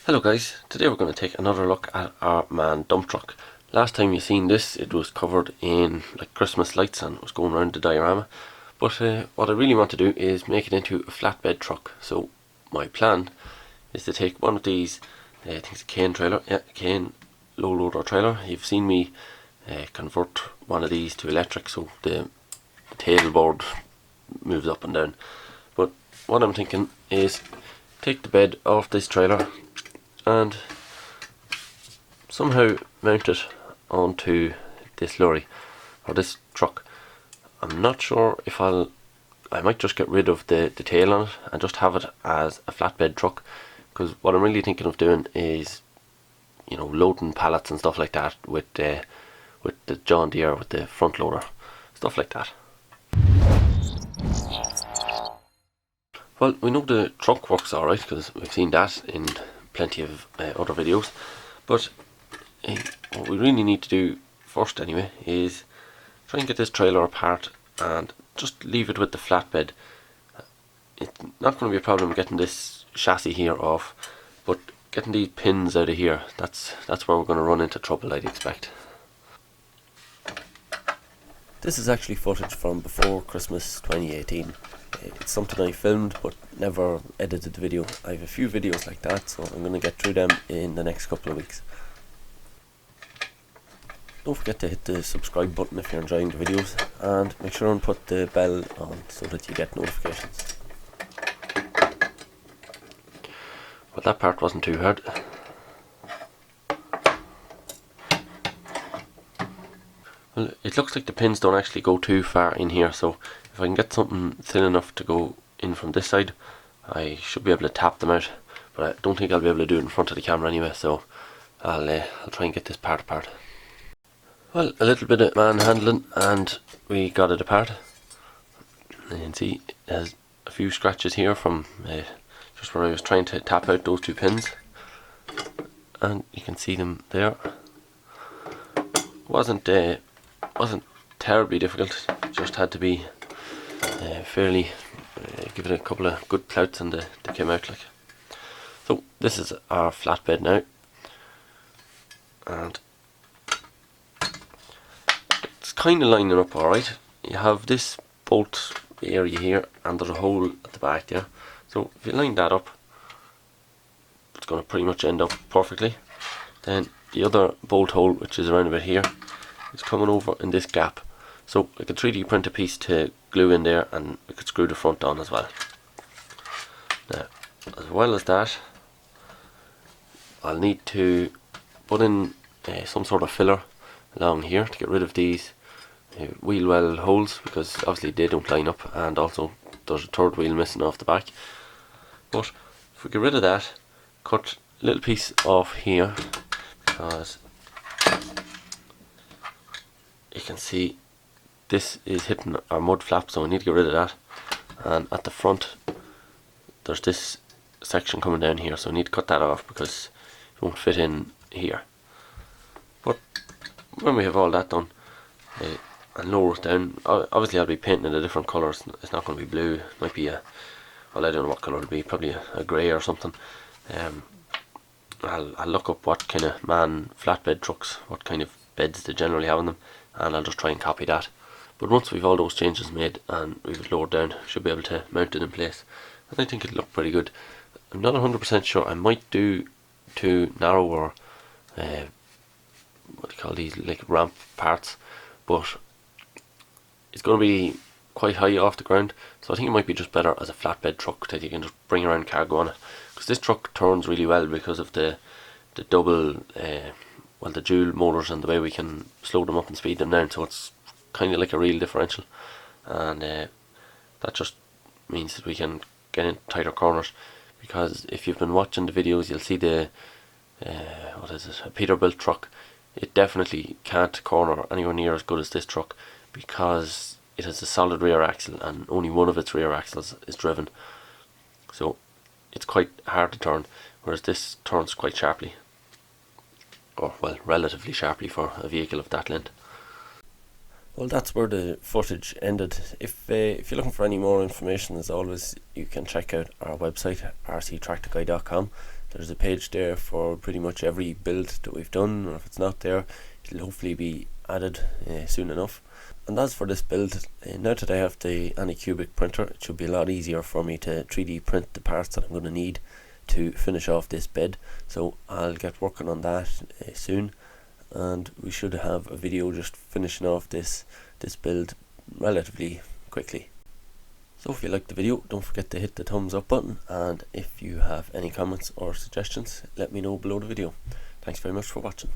Hello guys, today we're going to take another look at our manned dump truck. Last time you seen this, it was covered in like Christmas lights and it was going around the diorama. But what I really want to do is make it into a flatbed truck. So my plan is to take one of these, I think it's a Kane trailer, Kane Low Loader trailer. You've seen me convert one of these to electric, so the tail board moves up and down. But what I'm thinking is take the bed off this trailer and somehow mount it onto this lorry or this truck. I'm not sure if I might just get rid of the tail on it and just have it as a flatbed truck, because what I'm really thinking of doing is, you know, loading pallets and stuff like that with the John Deere, with the front loader, stuff like that. Well, we know the truck works alright because we've seen that in plenty of other videos, but what we really need to do first anyway is try and get this trailer apart and just leave it with the flatbed. It's not going to be a problem getting this chassis here off, but getting these pins out of here, that's where we're going to run into trouble, I'd expect. This is actually footage from before Christmas 2018. It's something I filmed but never edited the video. I have a few videos like that, so I'm going to get through them in the next couple of weeks. Don't forget to hit the subscribe button if you're enjoying the videos, and make sure and put the bell on so that you get notifications. Well, that part wasn't too hard. Well, it looks like the pins don't actually go too far in here, so if I can get something thin enough to go in from this side, I should be able to tap them out, but I don't think I'll be able to do it in front of the camera anyway, so I'll try and get this part apart. Well, a little bit of manhandling and we got it apart. You can see it has a few scratches here from just where I was trying to tap out those two pins, and you can see them there. Wasn't terribly difficult, just had to be fairly give it a couple of good plouts and they came out like. So this is our flatbed now, and it's kind of lining up alright. You have this bolt area here and there's a hole at the back there, so if you line that up, it's going to pretty much end up perfectly. Then the other bolt hole, which is around about here, is coming over in this gap, so I could 3D print a piece to glue in there and we could screw the front on as well. Now, as well as that, I'll need to put in some sort of filler along here to get rid of these wheel well holes, because obviously they don't line up, and also there's a third wheel missing off the back. But if we get rid of that, cut a little piece off here, because you can see this is hitting our mud flap, so we need to get rid of that. And at the front there's this section coming down here, so I need to cut that off because it won't fit in here. But when we have all that done and lower it down, obviously I'll be painting in a different colour. It's not going to be blue, it might be well, I don't know what colour it'll be, probably a grey or something. I'll look up what kind of man flatbed trucks, what kind of beds they generally have in them, and I'll just try and copy that. But once we've all those changes made and we've it lowered down, should be able to mount it in place, and I think it'll look pretty good. I'm not 100% sure. I might do two narrower what do you call these, like ramp parts, but it's going to be quite high off the ground, so I think it might be just better as a flatbed truck that you can just bring around cargo on it, because this truck turns really well because of the double well, the dual motors and the way we can slow them up and speed them down, so it's kind of like a real differential, and that just means that we can get in tighter corners. Because if you've been watching the videos, you'll see the what is it, a Peterbilt truck. It definitely can't corner anywhere near as good as this truck, because it has a solid rear axle and only one of its rear axles is driven, so it's quite hard to turn, whereas this turns quite sharply, or well, relatively sharply for a vehicle of that length. Well, that's where the footage ended. If you're looking for any more information, as always, you can check out our website, rctractorguy.com, there's a page there for pretty much every build that we've done, or if it's not there, it'll hopefully be added soon enough. And as for this build, now that I have the Anycubic printer, it should be a lot easier for me to 3D print the parts that I'm going to need to finish off this bed. So I'll get working on that soon, and we should have a video just finishing off this build relatively quickly. So if you liked the video, don't forget to hit the thumbs up button, and if you have any comments or suggestions, let me know below the video. Thanks very much for watching.